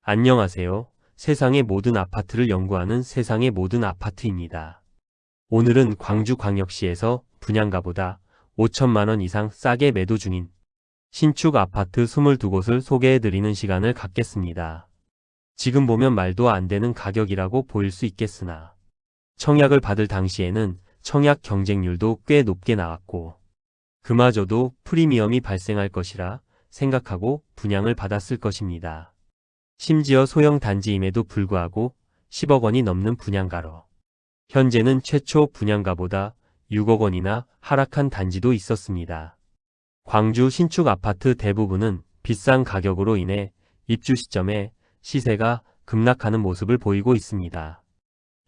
안녕하세요. 세상의 모든 아파트를 연구하는 세상의 모든 아파트입니다. 오늘은 광주광역시에서 분양가보다 5천만 원 이상 싸게 매도 중인 신축 아파트 22곳을 소개해드리는 시간을 갖겠습니다. 지금 보면 말도 안 되는 가격이라고 보일 수 있겠으나 청약을 받을 당시에는 청약 경쟁률도 꽤 높게 나왔고 그마저도 프리미엄이 발생할 것이라 생각하고 분양을 받았을 것입니다. 심지어 소형 단지임에도 불구하고 10억 원이 넘는 분양가로 현재는 최초 분양가보다 6억 원이나 하락한 단지도 있었습니다. 광주 신축 아파트 대부분은 비싼 가격으로 인해 입주 시점에 시세가 급락하는 모습을 보이고 있습니다.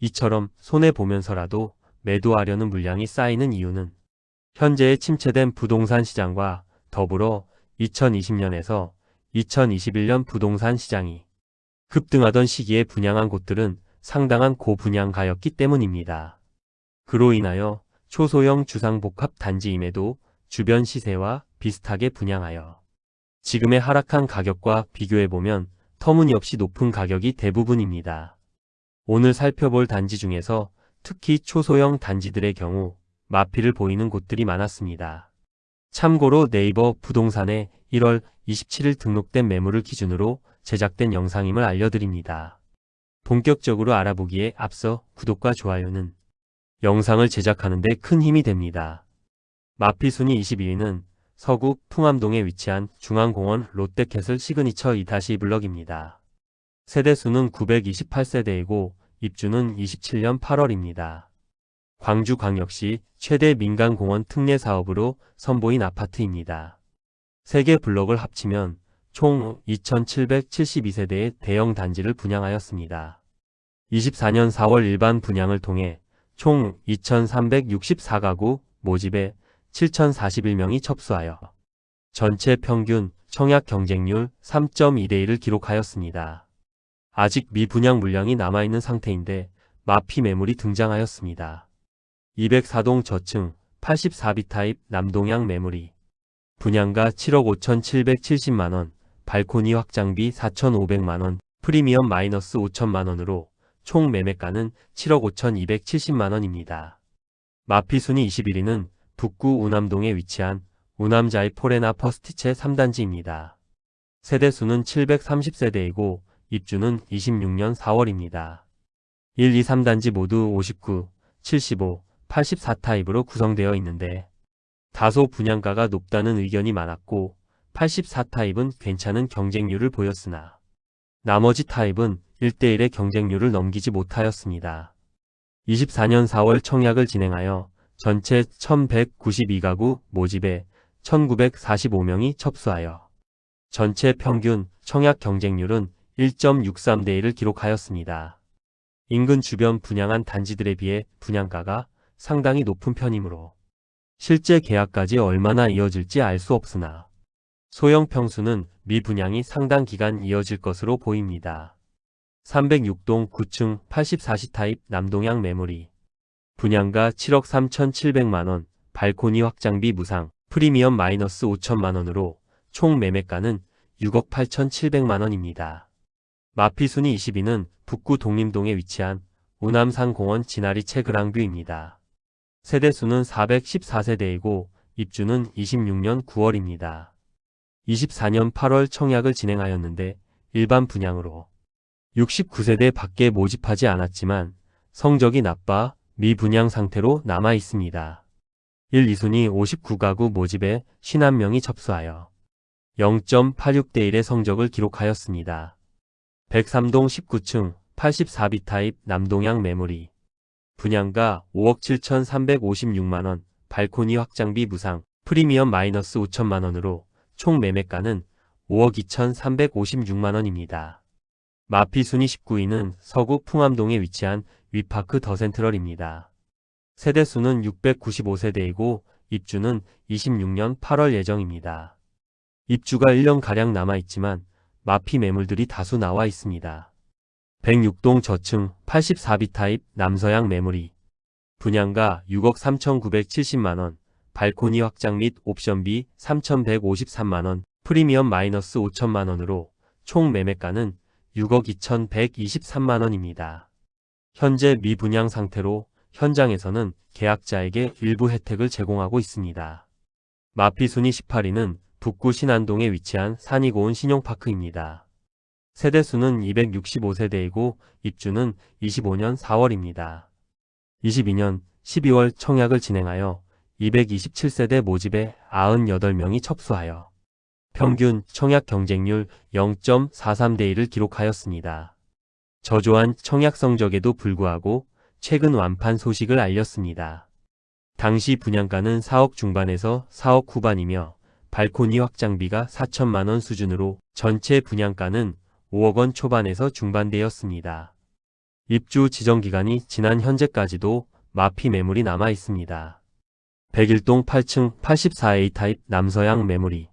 이처럼 손해보면서라도 매도하려는 물량이 쌓이는 이유는 현재의 침체된 부동산 시장과 더불어 2020년에서 2021년 부동산 시장이 급등하던 시기에 분양한 곳들은 상당한 고분양가였기 때문입니다. 그로 인하여 초소형 주상복합 단지임에도 주변 시세와 비슷하게 분양하여 지금의 하락한 가격과 비교해보면 터무니없이 높은 가격이 대부분입니다. 오늘 살펴볼 단지 중에서 특히 초소형 단지들의 경우 마피를 보이는 곳들이 많았습니다. 참고로 네이버 부동산에 1월 27일 등록된 매물을 기준으로 제작된 영상임을 알려드립니다. 본격적으로 알아보기에 앞서 구독과 좋아요는 영상을 제작하는 데 큰 힘이 됩니다. 마피 순위 22위는 서구 풍암동에 위치한 중앙공원 롯데캐슬 시그니처 2-블럭입니다. 세대수는 928세대이고 입주는 27년 8월입니다. 광주광역시 최대 민간공원 특례 사업으로 선보인 아파트입니다. 3개 블럭을 합치면 총 2772세대의 대형 단지를 분양하였습니다. 24년 4월 일반 분양을 통해 총 2364가구 모집에 7041명이 접수하여 전체 평균 청약 경쟁률 3.2대1을 기록하였습니다. 아직 미분양 물량이 남아있는 상태인데 마피 매물이 등장하였습니다. 204동 저층 84B 타입 남동향 매물이 분양가 7억 5,770만원, 발코니 확장비 4,500만원, 프리미엄 마이너스 5천만원으로 총 매매가는 7억 5,270만원입니다. 마피 순위 21위는 북구 우남동에 위치한 우남자이 포레나 퍼스티체 3단지입니다. 세대수는 730세대이고 입주는 26년 4월입니다. 1, 2, 3단지 모두 59, 75, 84 타입으로 구성되어 있는데 다소 분양가가 높다는 의견이 많았고 84 타입은 괜찮은 경쟁률을 보였으나 나머지 타입은 1대1의 경쟁률을 넘기지 못하였습니다. 24년 4월 청약을 진행하여 전체 1192가구 모집에 1945명이 접수하여 전체 평균 청약 경쟁률은 1.63대1을 기록하였습니다. 인근 주변 분양한 단지들에 비해 분양가가 상당히 높은 편이므로 실제 계약까지 얼마나 이어질지 알 수 없으나 소형 평수는 미분양이 상당 기간 이어질 것으로 보입니다. 306동 9층 84시 타입 남동향 매물이 분양가 7억 3,700만원, 발코니 확장비 무상, 프리미엄 마이너스 5천만원으로 총 매매가는 6억 8,700만원입니다. 마피 순위 22위는 북구 독림동에 위치한 우남산공원 진아리 채그랑뷰입니다. 세대수는 414세대이고 입주는 26년 9월입니다. 24년 8월 청약을 진행하였는데 일반 분양으로 69세대 밖에 모집하지 않았지만 성적이 나빠 미분양 상태로 남아 있습니다. 1, 2순위 59가구 모집에 51명이 접수하여 0.86대1의 성적을 기록하였습니다. 103동 19층 84B 타입 남동향 매물이 분양가 5억 7,356만원, 발코니 확장비 무상, 프리미엄 마이너스 5천만원으로 총 매매가는 5억 2,356만원입니다. 마피 순위 19위는 서구 풍암동에 위치한 위파크 더센트럴입니다. 세대수는 695세대이고 입주는 26년 8월 예정입니다. 입주가 1년가량 남아있지만 마피 매물들이 다수 나와 있습니다. 106동 저층 84B 타입 남서향 매물이 분양가 6억 3,970만원, 발코니 확장 및 옵션비 3,153만원, 프리미엄 마이너스 5천만원으로 총 매매가는 6억 2,123만 원입니다. 현재 미분양 상태로 현장에서는 계약자에게 일부 혜택을 제공하고 있습니다. 마피 순위 18위는 북구 신안동에 위치한 산이 고운 신용파크입니다. 세대수는 265세대이고 입주는 25년 4월입니다. 22년 12월 청약을 진행하여 227세대 모집에 98명이 접수하여 평균 청약 경쟁률 0.43대 1을 기록하였습니다. 저조한 청약 성적에도 불구하고 최근 완판 소식을 알렸습니다. 당시 분양가는 4억 중반에서 4억 후반이며 발코니 확장비가 4천만 원 수준으로 전체 분양가는 5억 원 초반에서 중반대였습니다. 입주 지정 기간이 지난 현재까지도 마피 매물이 남아 있습니다. 101동 8층 84A 타입 남서양 매물이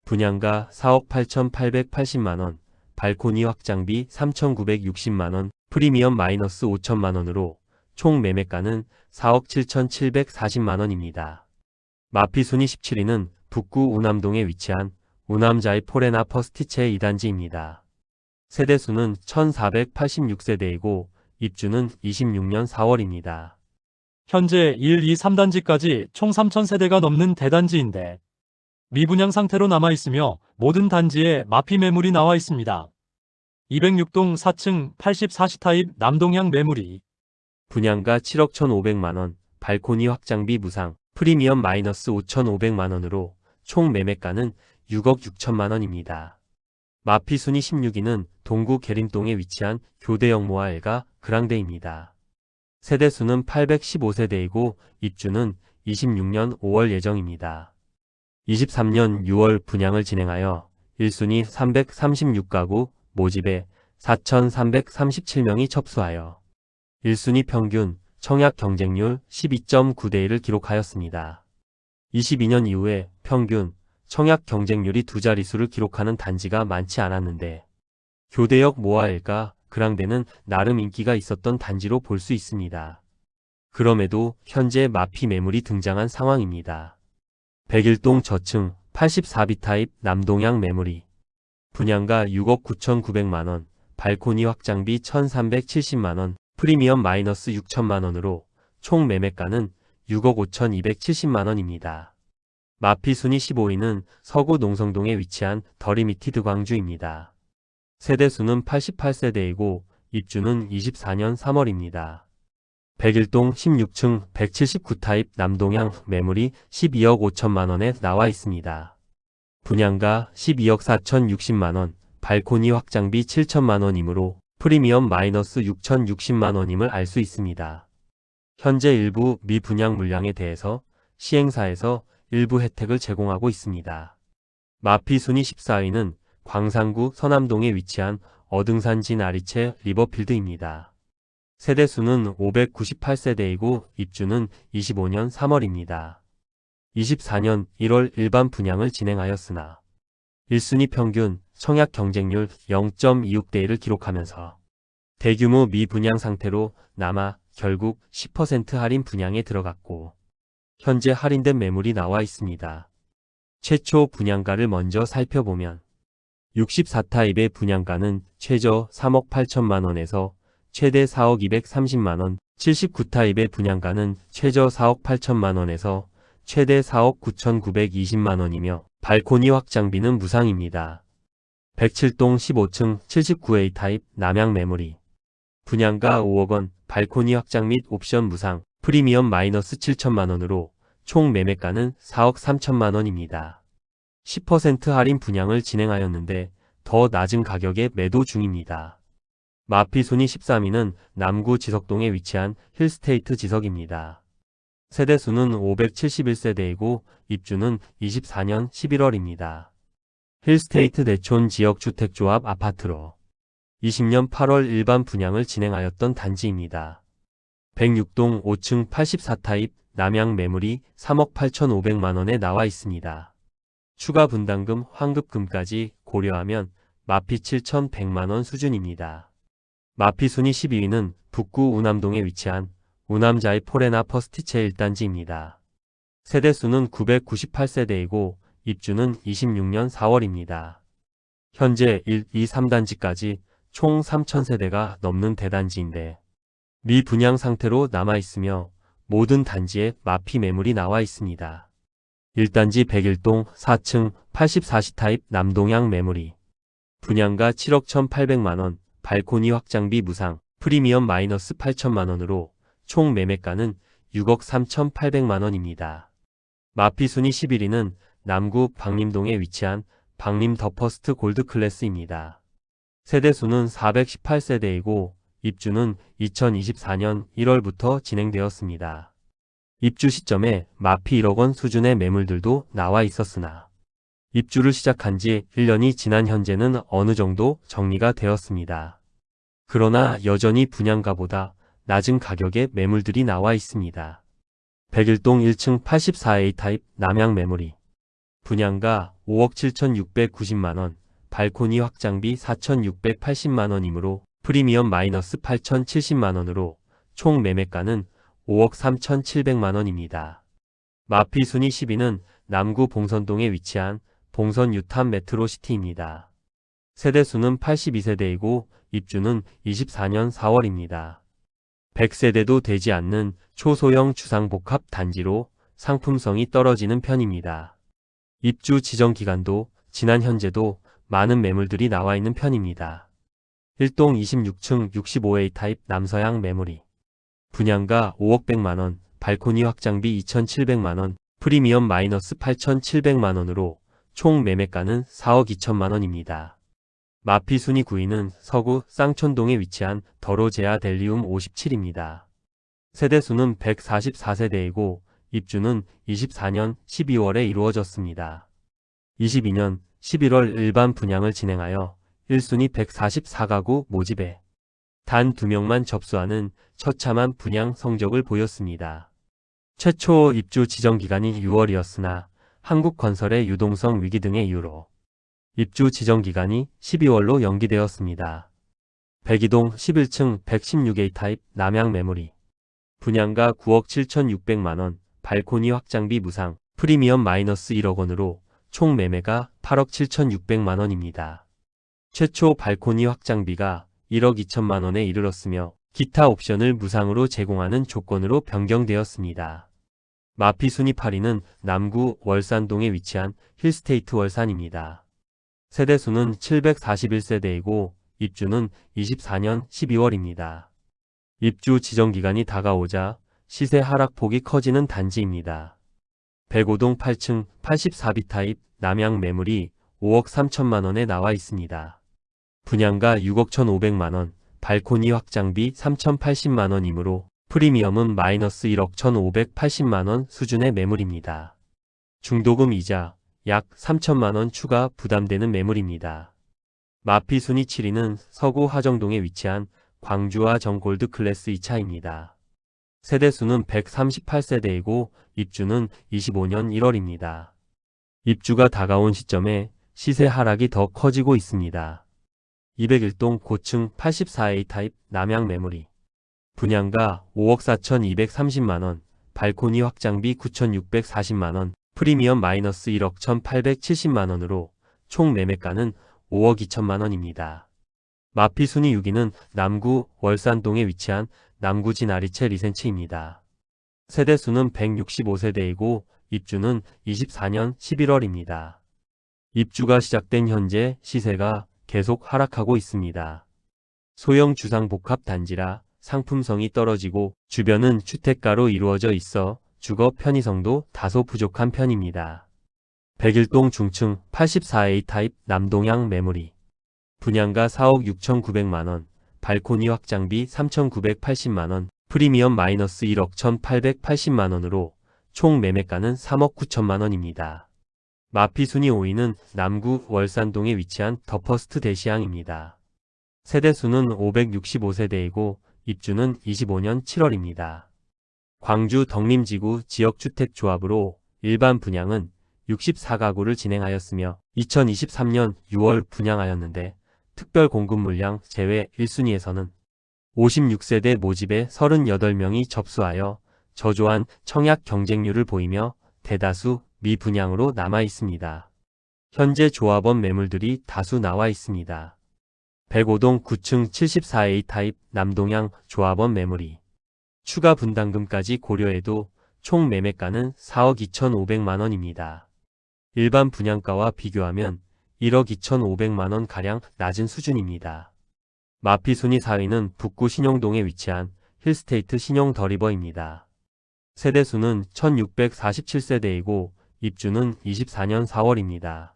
분양가 4억 8,880만원, 발코니 확장비 3,960만원, 프리미엄 마이너스 5천만원으로 총 매매가는 4억 7,740만원입니다. 마피 순위 17위는 북구 우남동에 위치한 우남자이 포레나 퍼스티체 2단지입니다. 세대수는 1,486세대이고 입주는 26년 4월입니다. 현재 1, 2, 3단지까지 총 3,000세대가 넘는 대단지인데 미분양 상태로 남아있으며 모든 단지에 마피 매물이 나와 있습니다. 206동 4층 84시 타입 남동향 매물이 분양가 7억 1,500만원, 발코니 확장비 무상, 프리미엄 마이너스 5,500만원으로 총 매매가는 6억 6천만원입니다. 마피 순위 16위는 동구 계림동에 위치한 교대역 모아엘가 그랑데입니다. 세대수는 815세대이고 입주는 26년 5월 예정입니다. 23년 6월 분양을 진행하여 1순위 336가구 모집에 4,337명이 접수하여 1순위 평균 청약 경쟁률 12.9대 1을 기록하였습니다. 22년 이후에 평균 청약 경쟁률이 두 자릿수를 기록하는 단지가 많지 않았는데 교대역 모아엘가 그랑데는 나름 인기가 있었던 단지로 볼 수 있습니다. 그럼에도 현재 마피 매물이 등장한 상황입니다. 101동 저층 84B 타입 남동향 매물이 분양가 6억 9,900만원, 발코니 확장비 1,370만원, 프리미엄 마이너스 6천만원으로 총 매매가는 6억 5,270만원입니다. 마피 순위 15위는 서구 농성동에 위치한 더리미티드 광주입니다. 세대수는 88세대이고 입주는 24년 3월입니다. 101동 16층 179 타입 남동향 매물이 12억 5천만원에 나와 있습니다. 분양가 12억 4,060만원, 발코니 확장비 7천만원이므로 프리미엄 마이너스 6,060만원임을 알 수 있습니다. 현재 일부 미분양 물량에 대해서 시행사에서 일부 혜택을 제공하고 있습니다. 마피 순위 14위는 광산구 서남동에 위치한 어등산진 아리채 리버필드입니다. 세대수는 598세대이고 입주는 25년 3월입니다. 24년 1월 일반 분양을 진행하였으나 1순위 평균 청약 경쟁률 0.26대 1을 기록하면서 대규모 미분양 상태로 남아 결국 10% 할인 분양에 들어갔고 현재 할인된 매물이 나와 있습니다. 최초 분양가를 먼저 살펴보면 64타입의 분양가는 최저 3억 8천만원에서 최대 4억 230만원, 79타입의 분양가는 최저 4억 8천만원에서 최대 4억 9,920만원이며 발코니 확장비는 무상입니다. 107동 15층 79A 타입 남향 매물이 분양가 5억원, 발코니 확장 및 옵션 무상, 프리미엄 마이너스 7천만원으로 총 매매가는 4억 3천만원입니다. 10% 할인 분양을 진행하였는데 더 낮은 가격에 매도 중입니다. 마피 순위 13위는 남구 지석동에 위치한 힐스테이트 지석입니다. 세대수는 571세대이고 입주는 24년 11월입니다. 힐스테이트 내촌 지역 주택조합 아파트로 20년 8월 일반 분양을 진행하였던 단지입니다. 106동 5층 84타입 남향 매물이 3억 8,500만원에 나와 있습니다. 추가 분담금 환급금까지 고려하면 마피 7,100만원 수준입니다. 마피 순위 12위는 북구 우남동에 위치한 우남자이 포레나 퍼스티체 1단지입니다. 세대수는 998세대이고 입주는 26년 4월입니다. 현재 1, 2, 3단지까지 총 3,000세대가 넘는 대단지인데 미분양 상태로 남아있으며 모든 단지에 마피 매물이 나와 있습니다. 1단지 101동 4층 84시 타입 남동향 매물이 분양가 7억 1,800만원, 발코니 확장비 무상, 프리미엄 마이너스 8천만원으로 총 매매가는 6억 3,800만원입니다. 마피 순위 11위는 남구 박림동에 위치한 박림 더 퍼스트 골드 클래스입니다. 세대수는 418세대이고 입주는 2024년 1월부터 진행되었습니다. 입주 시점에 마피 1억 원 수준의 매물들도 나와 있었으나 입주를 시작한 지 1년이 지난 현재는 어느 정도 정리가 되었습니다. 그러나 여전히 분양가보다 낮은 가격의 매물들이 나와 있습니다. 101동 1층 84A 타입 남향 매물이 분양가 5억 7,690만원, 발코니 확장비 4,680만원이므로 프리미엄 마이너스 8,070만원으로 총 매매가는 5억 3,700만원입니다. 마피 순위 10위는 남구 봉선동에 위치한 봉선 유탄 메트로시티입니다. 세대수는 82세대이고 입주는 24년 4월입니다. 100세대도 되지 않는 초소형 주상복합 단지로 상품성이 떨어지는 편입니다. 입주 지정 기간도 지난 현재도 많은 매물들이 나와 있는 편입니다. 1동 26층 65A 타입 남서향 매물이 분양가 5억 100만원, 발코니 확장비 2,700만원, 프리미엄 마이너스 8,700만원으로 총 매매가는 4억 2천만원입니다. 마피 순위 9위는 서구 쌍촌동에 위치한 더로제아 델리움 57입니다. 세대수는 144세대이고 입주는 24년 12월에 이루어졌습니다. 22년 11월 일반 분양을 진행하여 1순위 144가구 모집에 단 2명만 접수하는 처참한 분양 성적을 보였습니다. 최초 입주 지정 기간이 6월이었으나 한국건설의 유동성 위기 등의 이유로 입주 지정 기간이 12월로 연기되었습니다. 102동 11층 116A 타입 남향 매물이 분양가 9억 7,600만원, 발코니 확장비 무상, 프리미엄 마이너스 1억 원으로 총 매매가 8억 7,600만원입니다. 최초 발코니 확장비가 1억 2천만 원에 이르렀으며 기타 옵션을 무상으로 제공하는 조건으로 변경되었습니다. 마피 순위 8위는 남구 월산동에 위치한 힐스테이트 월산입니다. 세대수는 741세대이고 입주는 24년 12월입니다. 입주 지정 기간이 다가오자 시세 하락폭이 커지는 단지입니다. 105동 8층 84B 타입 남향 매물이 5억 3천만 원에 나와 있습니다. 분양가 6억 1,500만원, 발코니 확장비 3,080만원이므로 프리미엄은 마이너스 1억 1,580만원 수준의 매물입니다. 중도금 이자 약 3천만원 추가 부담되는 매물입니다. 마피 순위 7위는 서구 하정동에 위치한 광주와 정골드 클래스 2차입니다. 세대수는 138세대이고 입주는 25년 1월입니다. 입주가 다가온 시점에 시세 하락이 더 커지고 있습니다. 201동 고층 84A 타입 남향 매물이 분양가 5억 4,230만원, 발코니 확장비 9,640만원, 프리미엄 마이너스 1억 1,870만원으로 총 매매가는 5억 2천만원입니다. 마피 순위 6위는 남구 월산동에 위치한 남구진 아리체 리센츠입니다. 세대수는 165세대이고 입주는 24년 11월입니다. 입주가 시작된 현재 시세가 계속 하락하고 있습니다. 소형 주상복합 단지라 상품성이 떨어지고 주변은 주택가로 이루어져 있어 주거 편의성도 다소 부족한 편입니다. 101동 중층 84A 타입 남동향 매물이 분양가 4억 6,900만원, 발코니 확장비 3,980만원, 프리미엄 마이너스 1억 1,880만원으로 총 매매가는 3억 9천만원입니다. 마피 순위 5위는 남구 월산동에 위치한 더 퍼스트 대시양입니다. 세대수는 565세대이고 입주는 25년 7월입니다. 광주 덕림지구 지역주택조합으로 일반 분양은 64가구를 진행하였으며 2023년 6월 분양하였는데 특별 공급 물량 제외 1순위에서는 56세대 모집에 38명이 접수하여 저조한 청약 경쟁률을 보이며 대다수 미분양으로 남아 있습니다. 현재 조합원 매물들이 다수 나와 있습니다. 105동 9층 74A 타입 남동향 조합원 매물이. 추가 분담금까지 고려해도 총 매매가는 4억 2,500만 원입니다. 일반 분양가와 비교하면 1억 2,500만 원 가량 낮은 수준입니다. 마피 순위 4위는 북구 신용동에 위치한 힐스테이트 신용 더리버입니다. 세대수는 1647세대이고 입주는 24년 4월입니다.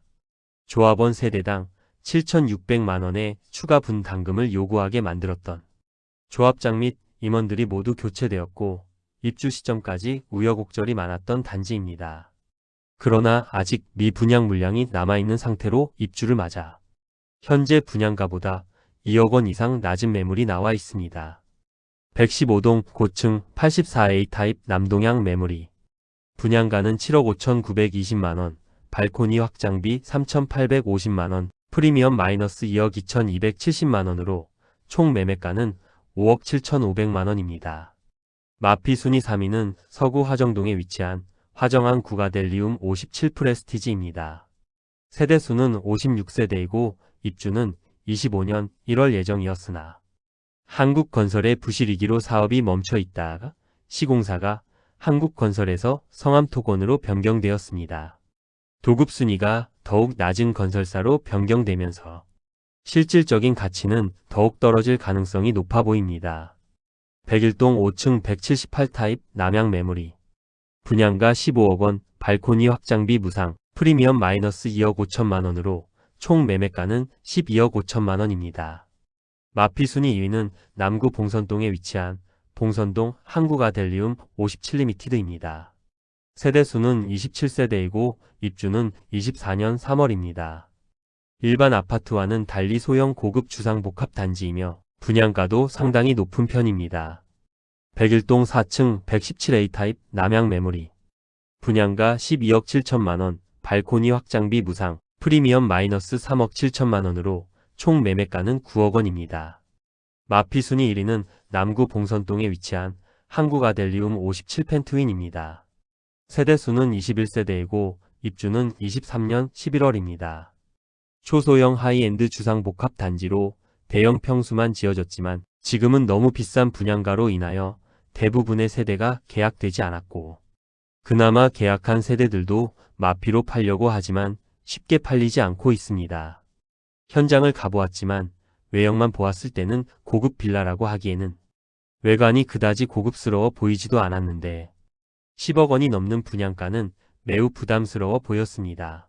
조합원 세대당 7,600만 원의 추가 분담금을 요구하게 만들었던 조합장 및 임원들이 모두 교체되었고 입주 시점까지 우여곡절이 많았던 단지입니다. 그러나 아직 미분양 물량이 남아있는 상태로 입주를 맞아 현재 분양가보다 2억 원 이상 낮은 매물이 나와 있습니다. 115동 고층 84A 타입 남동향 매물이. 분양가는 7억 5,920만 원, 발코니 확장비 3,850만 원, 프리미엄 마이너스 2억 2,270만 원으로 총 매매가는 5억 7,500만 원입니다. 마피 순위 3위는 서구 화정동에 위치한 화정한 구가델리움 57 프레스티지입니다. 세대수는 56세대이고 입주는 25년 1월 예정이었으나 한국건설의 부실이기로 사업이 멈춰 있다가 시공사가 한국건설에서 성암토건으로 변경되었습니다. 도급 순위가 더욱 낮은 건설사로 변경되면서 실질적인 가치는 더욱 떨어질 가능성이 높아 보입니다. 101동 5층 178 타입 남향 매물이. 분양가 15억 원, 발코니 확장비 무상, 프리미엄 마이너스 2억 5천만 원으로 총 매매가는 12억 5천만 원입니다. 마피 순위 2위는 남구 봉선동에 위치한 봉선동 한국아델리움 57리미티드입니다. 세대수는 27세대이고 입주는 24년 3월입니다. 일반 아파트와는 달리 소형 고급 주상복합 단지이며 분양가도 상당히 높은 편입니다. 101동 4층 117A 타입 남향 매물이. 분양가 12억 7천만 원, 발코니 확장비 무상, 프리미엄 마이너스 3억 7천만 원으로 총 매매가는 9억 원입니다. 마피 순위 1위는 남구 봉선동에 위치한 한국아델리움 57 펜트윈입니다. 세대수는 21세대이고 입주는 23년 11월입니다. 초소형 하이엔드 주상복합 단지로 대형 평수만 지어졌지만 지금은 너무 비싼 분양가로 인하여 대부분의 세대가 계약되지 않았고 그나마 계약한 세대들도 마피로 팔려고 하지만 쉽게 팔리지 않고 있습니다. 현장을 가보았지만 외형만 보았을 때는 고급 빌라라고 하기에는 외관이 그다지 고급스러워 보이지도 않았는데 10억 원이 넘는 분양가는 매우 부담스러워 보였습니다.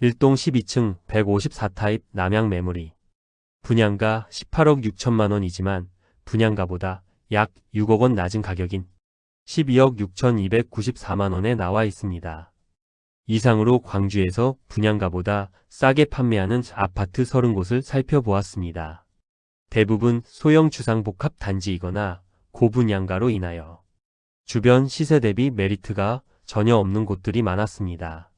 1동 12층 154 타입 남향 매물이. 분양가 18억 6천만 원이지만 분양가보다 약 6억 원 낮은 가격인 12억 6,294만 원에 나와 있습니다. 이상으로 광주에서 분양가보다 싸게 판매하는 아파트 30곳을 살펴보았습니다. 대부분 소형 주상복합 단지이거나 고분양가로 인하여 주변 시세 대비 메리트가 전혀 없는 곳들이 많았습니다.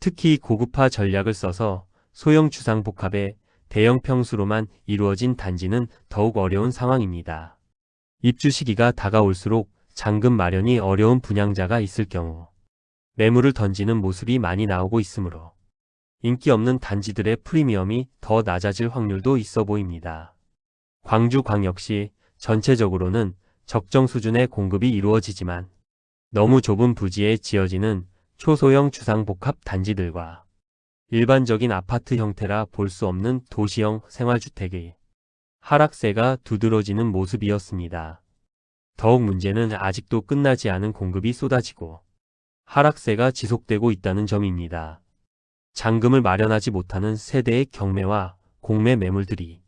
특히 고급화 전략을 써서 소형 주상복합에 대형 평수로만 이루어진 단지는 더욱 어려운 상황입니다. 입주 시기가 다가올수록 잔금 마련이 어려운 분양자가 있을 경우 매물을 던지는 모습이 많이 나오고 있으므로 인기 없는 단지들의 프리미엄이 더 낮아질 확률도 있어 보입니다. 광주광역시 전체적으로는 적정 수준의 공급이 이루어지지만 너무 좁은 부지에 지어지는 초소형 주상복합 단지들과 일반적인 아파트 형태라 볼 수 없는 도시형 생활주택의 하락세가 두드러지는 모습이었습니다. 더욱 문제는 아직도 끝나지 않은 공급이 쏟아지고 하락세가 지속되고 있다는 점입니다. 잔금을 마련하지 못하는 세대의 경매와 공매 매물들이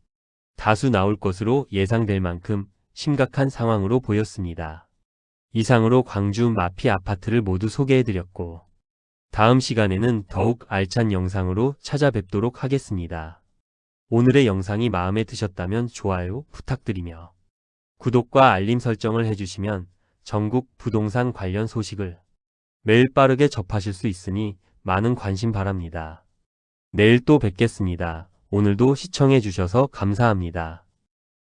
다수 나올 것으로 예상될 만큼 심각한 상황으로 보였습니다. 이상으로 광주 마피 아파트를 모두 소개해드렸고 다음 시간에는 더욱 알찬 영상으로 찾아뵙도록 하겠습니다. 오늘의 영상이 마음에 드셨다면 좋아요 부탁드리며 구독과 알림 설정을 해주시면 전국 부동산 관련 소식을 매일 빠르게 접하실 수 있으니 많은 관심 바랍니다. 내일 또 뵙겠습니다. 오늘도 시청해 주셔서 감사합니다.